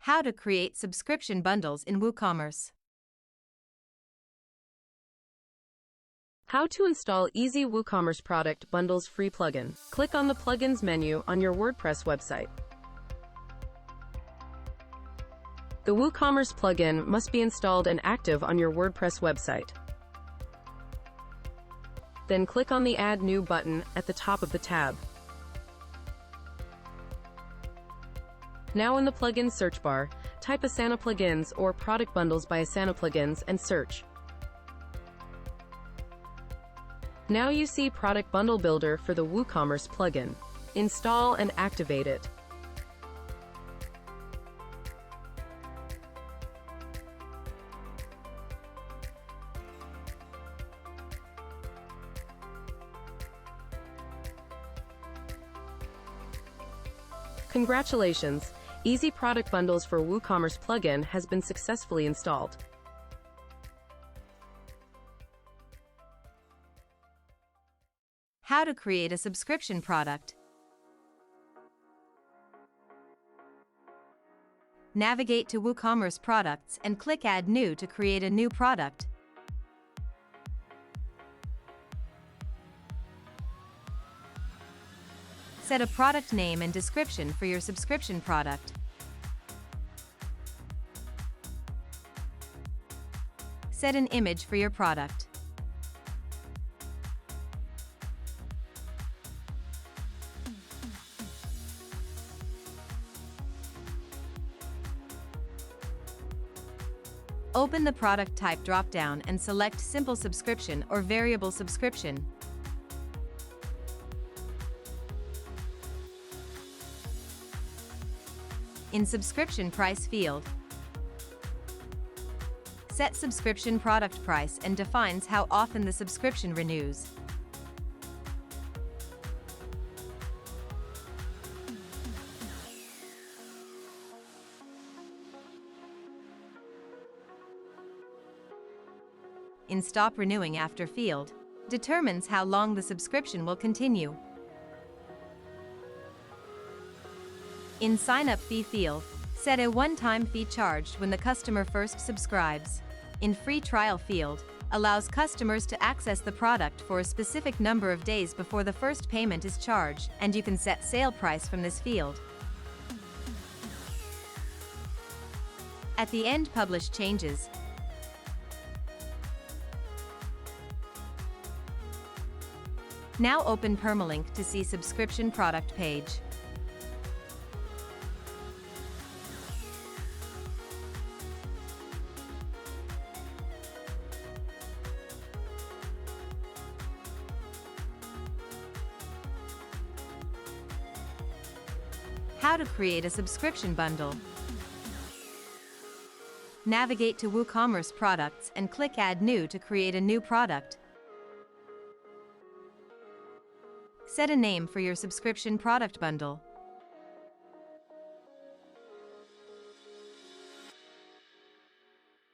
How to create subscription bundles in WooCommerce. How to install easy WooCommerce product bundles free plugin. Click on the plugins menu on your WordPress website. The WooCommerce plugin must be installed and active on your WordPress website. Then click on the Add New button at the top of the tab. Now in the plugins search bar, type Asana Plugins or Product Bundles by Asana Plugins and search. Now you see Product Bundle Builder for the WooCommerce plugin. Install and activate it. Congratulations! Easy Product Bundles for WooCommerce plugin has been successfully installed. How to create a subscription product. Navigate to WooCommerce products and click Add New to create a new product. Set a product name and description for your subscription product. Set an image for your product. Open the product type drop-down and select Simple Subscription or Variable Subscription. In Subscription Price field, set subscription product price and defines how often the subscription renews. In Stop Renewing After field, determines how long the subscription will continue. In Sign Up Fee field, set a one-time fee charged when the customer first subscribes. In Free Trial field, allows customers to access the product for a specific number of days before the first payment is charged, and you can set sale price from this field. At the end, publish changes. Now open Permalink to see subscription product page. How to create a subscription bundle. Navigate to WooCommerce products and click Add New to create a new product. Set a name for your subscription product bundle.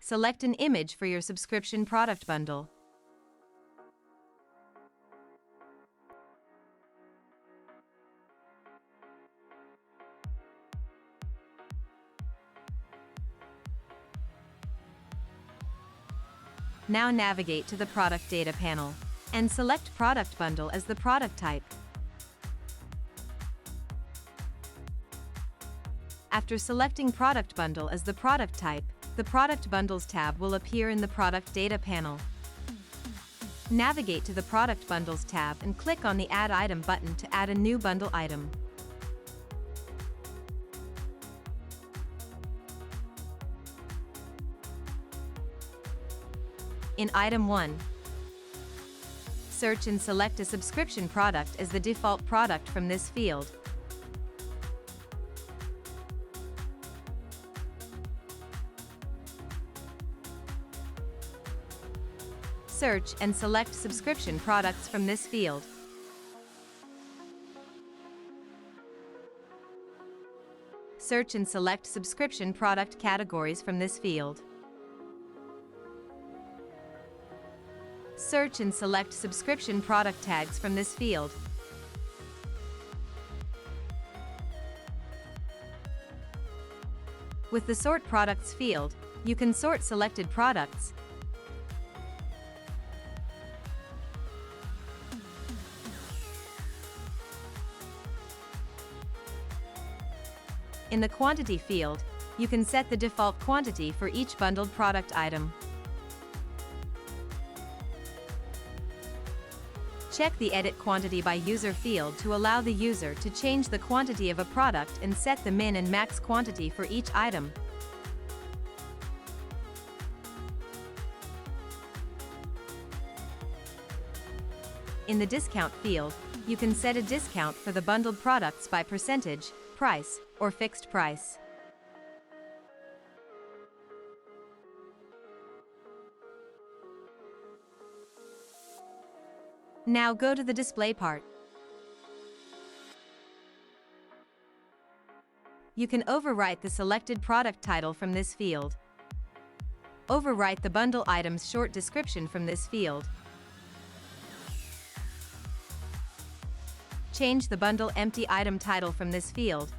Select an image for your subscription product bundle. Now navigate to the Product Data panel and select Product Bundle as the product type. After selecting Product Bundle as the product type, the Product Bundles tab will appear in the Product Data panel. Navigate to the Product Bundles tab and click on the Add Item button to add a new bundle item. In Item 1, search and select a subscription product as the default product from this field. Search and select subscription products from this field. Search and select subscription product categories from this field. Search and select subscription product tags from this field. With the Sort Products field, you can sort selected products. In the Quantity field, you can set the default quantity for each bundled product item. Check the Edit Quantity by User field to allow the user to change the quantity of a product and set the min and max quantity for each item. In the Discount field, you can set a discount for the bundled products by percentage, price, or fixed price. Now go to the display part. You can overwrite the selected product title from this field. Overwrite the bundle item's short description from this field. Change the bundle empty item title from this field.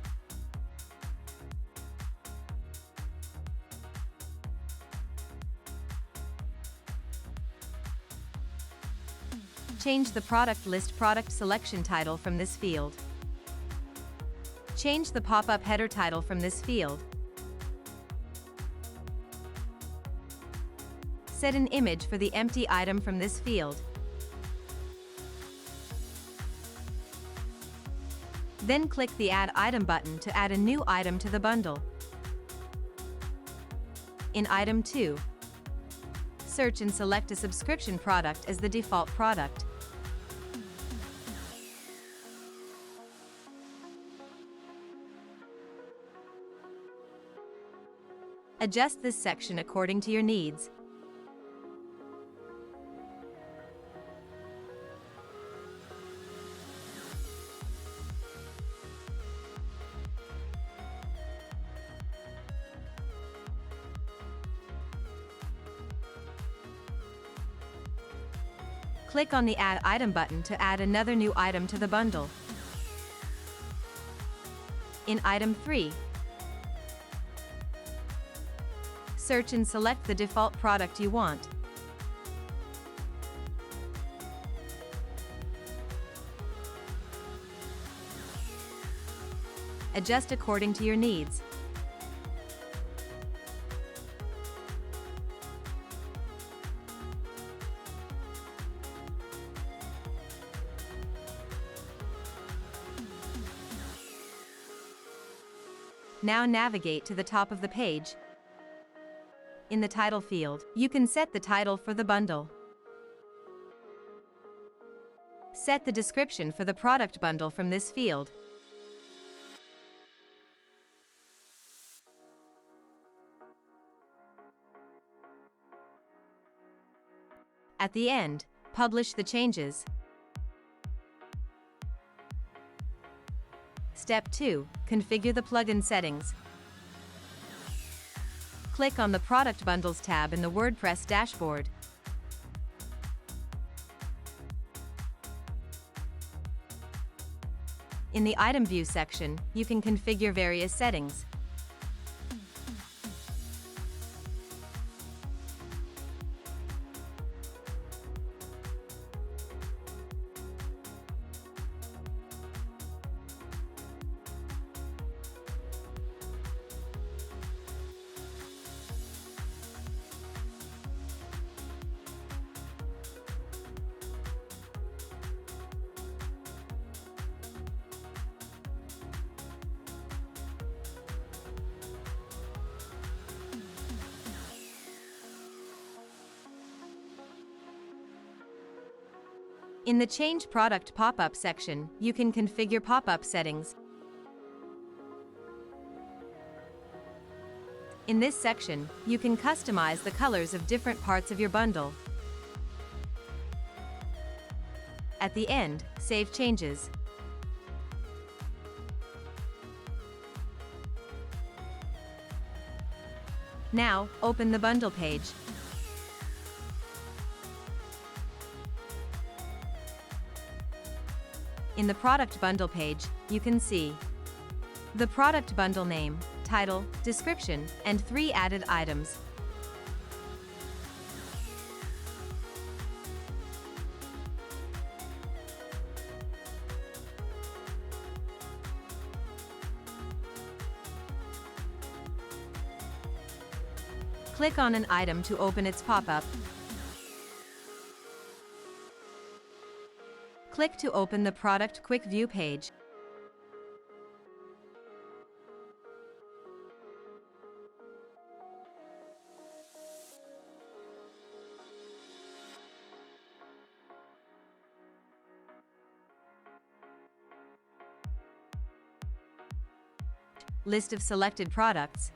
Change the product list product selection title from this field. Change the pop-up header title from this field. Set an image for the empty item from this field. Then click the Add Item button to add a new item to the bundle. In Item 2, search and select a subscription product as the default product. Adjust this section according to your needs. Click on the Add Item button to add another new item to the bundle. In Item 3, search and select the default product you want. Adjust according to your needs. Now navigate to the top of the page. In the Title field, you can set the title for the bundle. Set the description for the product bundle from this field. At the end, publish the changes. Step 2. Configure the plugin settings. Click on the Product Bundles tab in the WordPress dashboard. In the Item View section, you can configure various settings. In the Change Product pop-up section, you can configure pop-up settings. In this section, you can customize the colors of different parts of your bundle. At the end, save changes. Now, open the bundle page. In the Product Bundle page, you can see the product bundle name, title, description, and 3 added items. Click on an item to open its pop-up. Click to open the Product Quick View page. List of selected products.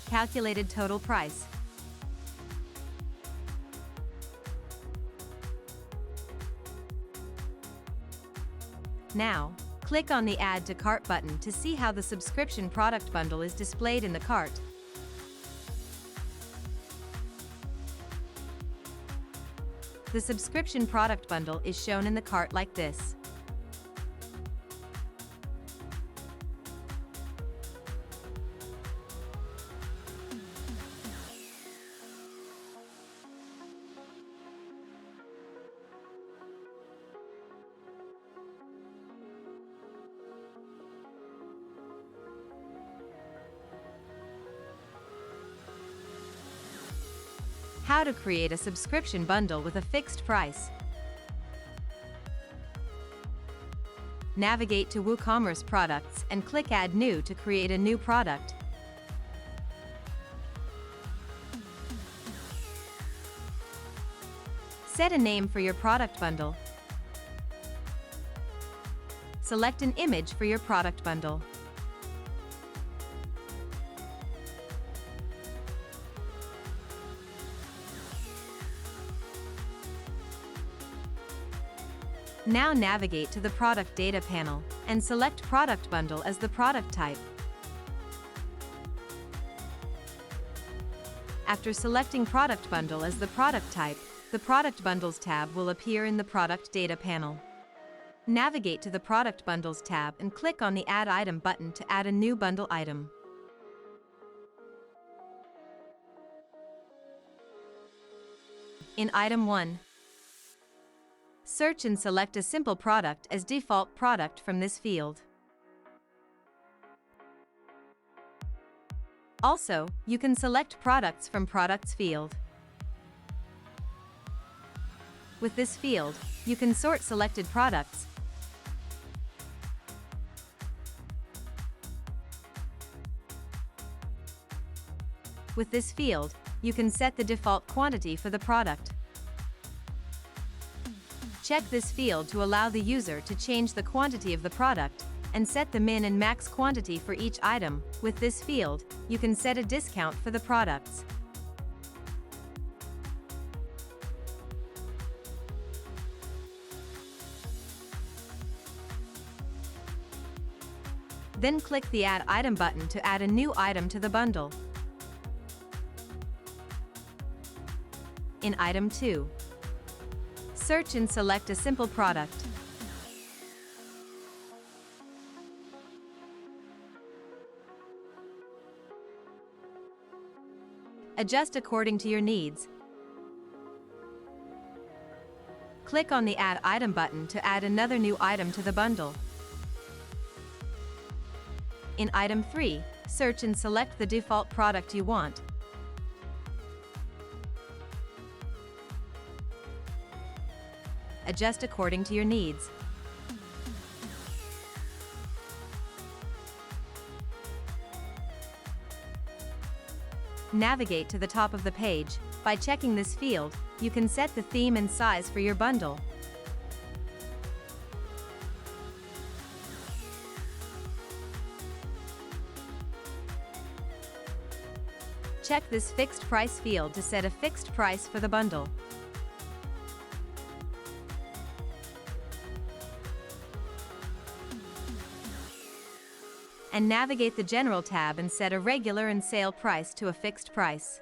Calculated total price. Now, click on the Add to Cart button to see how the subscription product bundle is displayed in the cart. The subscription product bundle is shown in the cart like this. How to create a subscription bundle with a fixed price. Navigate to WooCommerce products and click Add New to create a new product. Set a name for your product bundle. Select an image for your product bundle. Now navigate to the Product Data panel and select Product Bundle as the product type. After selecting Product Bundle as the product type, the Product Bundles tab will appear in the Product Data panel. Navigate to the Product Bundles tab and click on the Add Item button to add a new bundle item. In Item 1, search and select a simple product as default product from this field. Also, you can select products from Products field. With this field, you can sort selected products, with this field, you can set the default quantity for the product. Check this field to allow the user to change the quantity of the product and set the min and max quantity for each item. With this field, you can set a discount for the products. Then click the Add Item button to add a new item to the bundle. In Item 2, search and select a simple product. Adjust according to your needs. Click on the Add Item button to add another new item to the bundle. In Item 3, search and select the default product you want. Adjust according to your needs. Navigate to the top of the page. By checking this field, you can set the theme and size for your bundle. Check this Fixed Price field to set a fixed price for the bundle. and navigate the General tab and set a regular and sale price to a fixed price.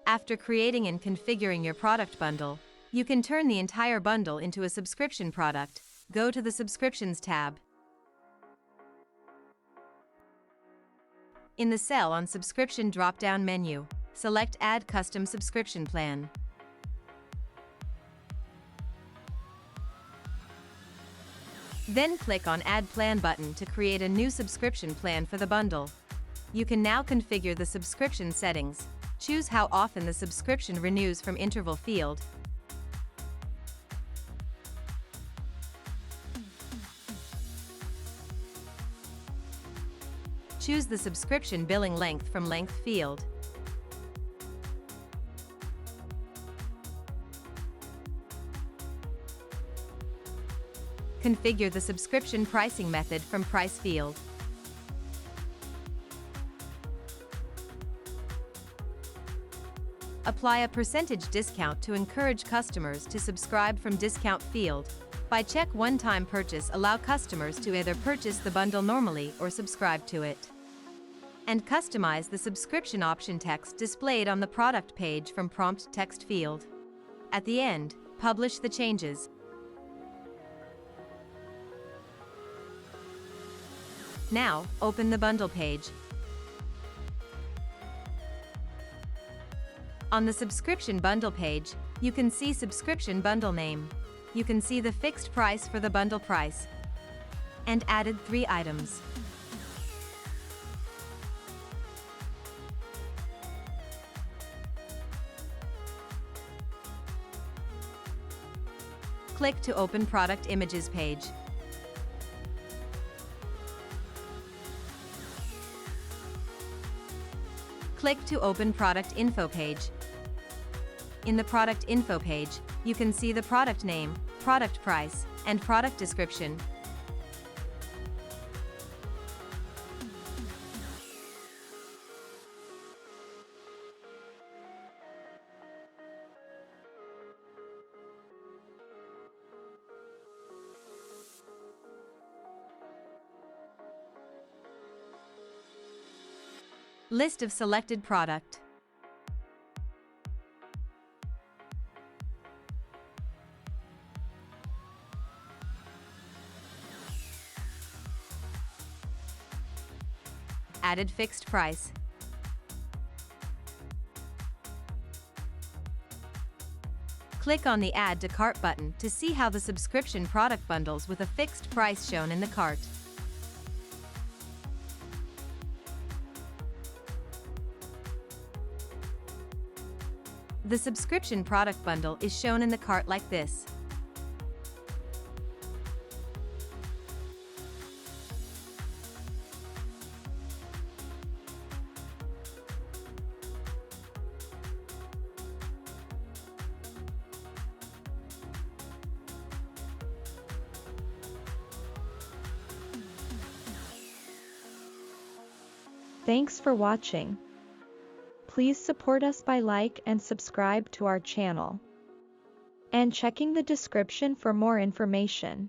After creating and configuring your product bundle, you can turn the entire bundle into a subscription product. Go to the Subscriptions tab. In the Sell on Subscription drop-down menu, select Add Custom Subscription Plan. Then click on Add Plan button to create a new subscription plan for the bundle. You can now configure the subscription settings. Choose how often the subscription renews from interval field. Choose the subscription billing length from length field. Configure the subscription pricing method from price field. Apply a percentage discount to encourage customers to subscribe from discount field. By check one-time purchase, allow customers to either purchase the bundle normally or subscribe to it. And customize the subscription option text displayed on the product page from prompt text field. At the end, publish the changes. Now, open the bundle page. On the subscription bundle page, you can see subscription bundle name. You can see the fixed price for the bundle price. And added 3 items. Click to open Product Images page. Click to open Product Info page. In the Product Info page, you can see the product name, product price, and product description. List of selected product. Added fixed price. Click on the Add to Cart button to see how the subscription product bundles with a fixed price shown in the cart. The subscription product bundle is shown in the cart like this. Thanks for watching. Please support us by like and subscribe to our channel, and checking the description for more information.